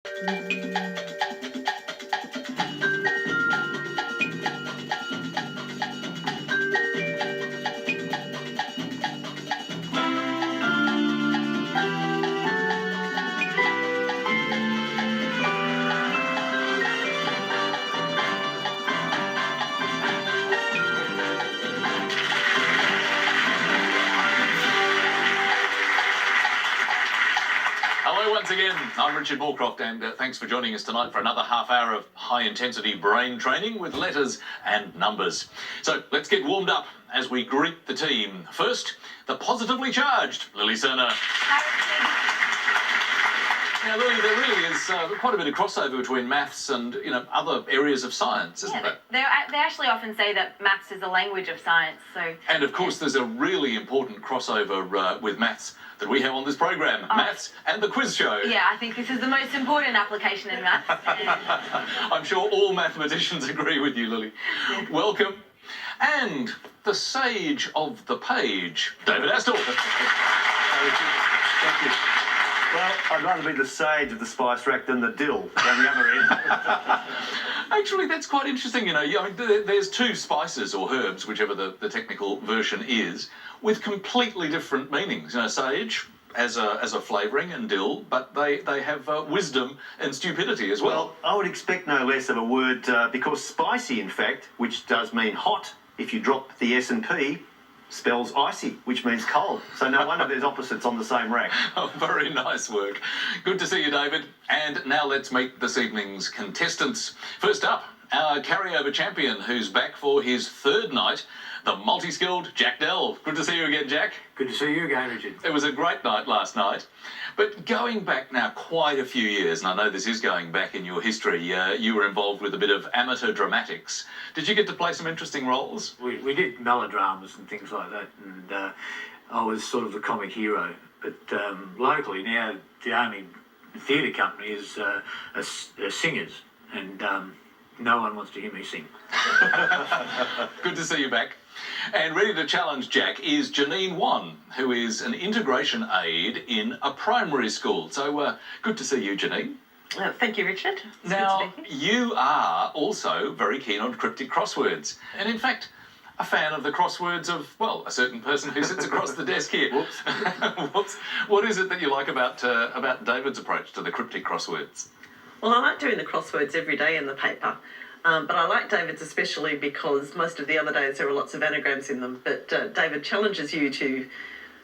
Hello once again, I'm Richard Morecroft and thanks for joining us tonight for another half hour of high-intensity brain training with letters and numbers. So let's get warmed up as we greet the team. First, the positively charged Lily Serna. Now, Lily, there really is quite a bit of crossover between maths and, other areas of science, isn't there? They actually often say that maths is a language of science, so... And, of course, there's a really important crossover with maths that we have on this program, maths and the quiz show. Yeah, I think this is the most important application in maths. I'm sure all mathematicians agree with you, Lily. Welcome. And the sage of the page, David Astle. Thank you. Well, I'd rather be the sage of the spice rack than the dill on the other end. Actually, that's quite interesting, there's two spices or herbs, whichever the technical version is, with completely different meanings. Sage as a flavouring and dill, but they have wisdom and stupidity as well. Well, I would expect no less of a word, because spicy, in fact, which does mean hot, if you drop the S and P, spells icy, which means cold. So no wonder there's opposites on the same rack. Oh, very nice work. Good to see you, David. And now let's meet this evening's contestants. First up, our carryover champion who's back for his third night, the multi-skilled Jack Dell. Good to see you again, Jack. Good to see you again, Richard. It was a great night last night. But going back now quite a few years, and I know this is going back in your history, you were involved with a bit of amateur dramatics. Did you get to play some interesting roles? We did melodramas and things like that, and I was sort of the comic hero. But locally now, the only theatre company is singers, and no one wants to hear me sing. Good to see you back. And ready to challenge Jack is Janine Huan, who is an integration aide in a primary school. So good to see you, Janine. Thank you, Richard. It's now, good to be here. you are also very keen on cryptic crosswords. And in fact, a fan of the crosswords of, well, a certain person who sits across the desk here. Whoops. Whoops. What is it that you like about David's approach to the cryptic crosswords? Well, I like doing the crosswords every day in the paper. But I like David's especially because most of the other days there are lots of anagrams in them. But David challenges you to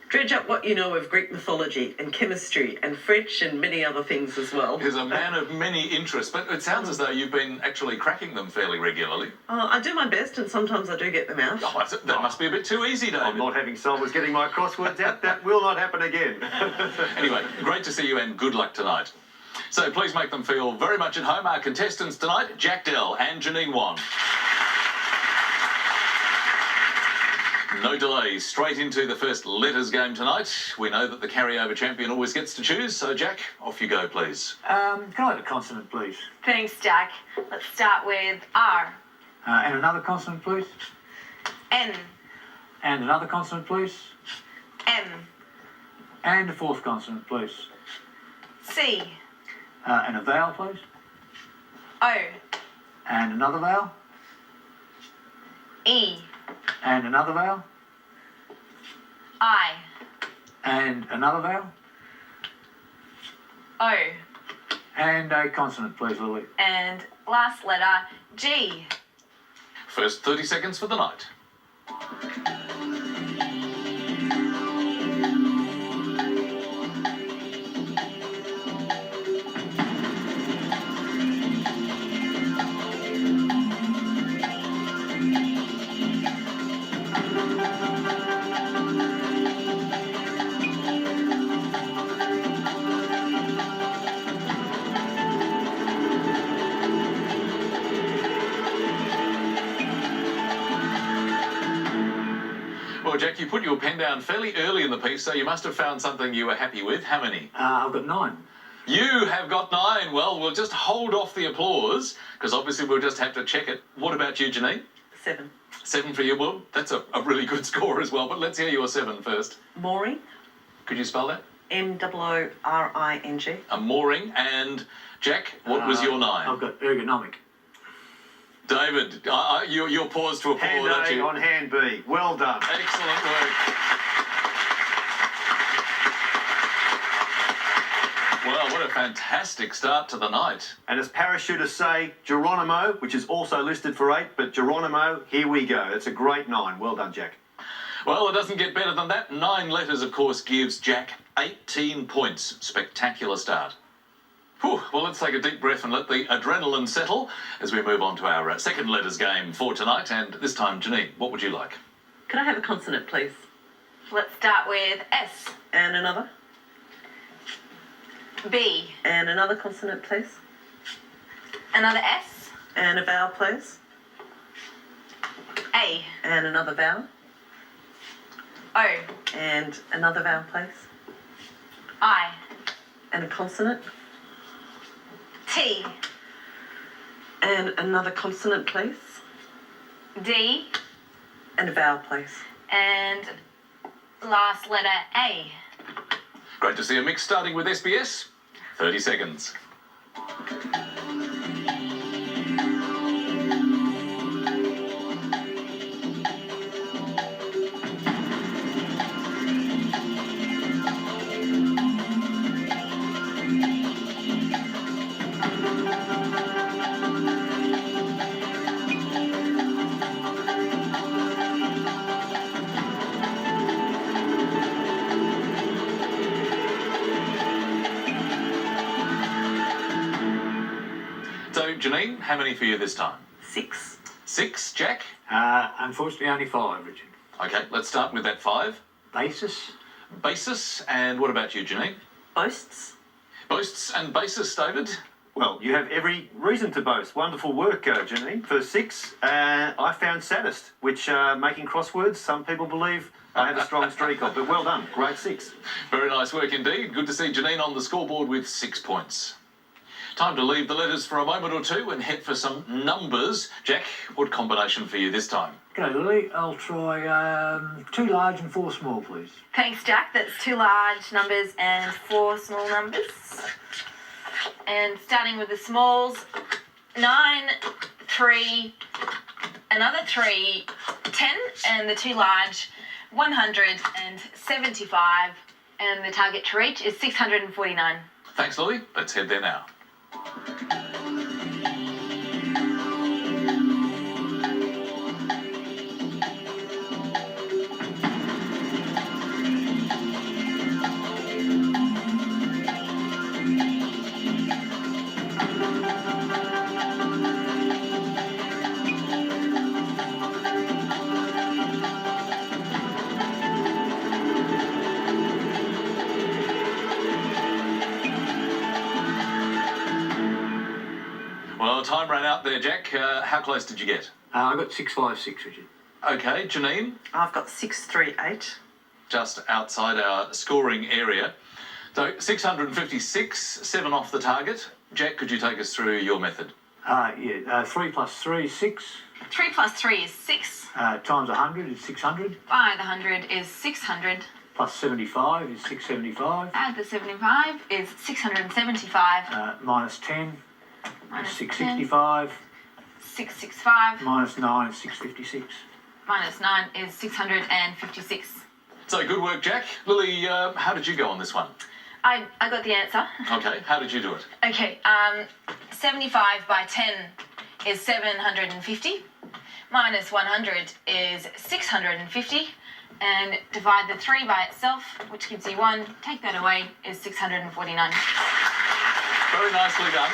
dredge up what you know of Greek mythology and chemistry and French and many other things as well. He's a man of many interests, but it sounds as though you've been actually cracking them fairly regularly. I do my best and sometimes I do get them out. Oh, that must be a bit too easy, David. I'm not having solvers getting my crosswords out. That will not happen again. Anyway, great to see you and good luck tonight. So please make them feel very much at home. Our contestants tonight, Jack Dell and Janine Huan. No delay, straight into the first letters game tonight. We know that the carryover champion always gets to choose, so Jack, off you go, please. Can I have a consonant, please? Thanks, Jack. Let's start with R. And another consonant, please? N. And another consonant, please? M. And a fourth consonant, please? C. And a vowel, please? O. And another vowel? E. And another vowel? I. And another vowel? O. And a consonant, please, Lily. And last letter, G. First 30 seconds for the night. Well, Jack, you put your pen down fairly early in the piece, so you must have found something you were happy with. How many? I've got 9. You have got 9. Well, we'll just hold off the applause, because obviously we'll just have to check it. What about you, Janine? 7. 7 for you. Well, that's a really good score as well, but let's hear your 7 first. Mooring. Could you spell that? M-O-O-R-I-N-G. A mooring. And Jack, what was your 9? I've got ergonomic. David, you're paused to applaud, Hand aren't A you? on hand B. Well done. Excellent work. Well, what a fantastic start to the night. And as parachutists say, Geronimo, which is also listed for 8, but Geronimo, here we go. It's a great 9. Well done, Jack. Well, it doesn't get better than that. 9 letters, of course, gives Jack 18 points. Spectacular start. Whew, well, let's take a deep breath and let the adrenaline settle as we move on to our second letters game for tonight. And this time, Janine, what would you like? Could I have a consonant, please? Let's start with S. And another? B. And another consonant, please? Another S. And a vowel, please? A. And another vowel? O. And another vowel, please? I. And a consonant? T. And another consonant, please? D. And a vowel, please? And last letter A. Great to see a mix starting with SBS. 30 seconds. So, Janine, how many for you this time? 6. 6, Jack? Unfortunately, only 5, Richard. Okay, let's start with that 5. Basis. Basis, and what about you, Janine? Boasts? Boasts and basis, David? Well, you have every reason to boast. Wonderful work, Janine. For 6, I found saddest, which making crosswords, some people believe I have a strong streak of, but well done. Great 6. Very nice work indeed. Good to see Janine on the scoreboard with 6 points. Time to leave the letters for a moment or two and head for some numbers. Jack, what combination for you this time? Okay, Lily, I'll try 2 large and 4 small, please. Thanks, Jack. That's 2 large numbers and 4 small numbers. And starting with the smalls, 9, 3, another 3, 10, and the 2 large, 175, and the target to reach is 649. Thanks, Lily. Let's head there now. Well, time ran out there, Jack. How close did you get? I got 656, Richard. Okay, Janine, I've got 638. just outside our scoring area. So 656, 7 off the target. Jack, could you take us through your method? 3 plus 3 is 6. 3 plus 3 is 6. Times 100 is 600. By the 100 is 600. Plus 75 is 675. Add the 75 is 675. Minus 10 is Minus 665. 665. Minus 9 is 656. Minus 9 is 656. So good work, Jack. Lily, how did you go on this one? I got the answer. Okay, how did you do it? Okay, 75 by 10 is 750. Minus 100 is 650. And divide the 3 by itself, which gives you 1. Take that away, is 649. Very nicely done.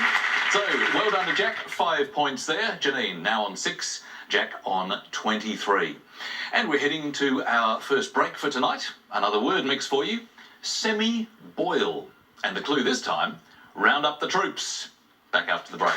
So, well done to Jack. 5 points there. Janine now on 6. Jack on 23. And we're heading to our first break for tonight. Another word mix for you. Semi-boil. And the clue this time, round up the troops. Back after the break.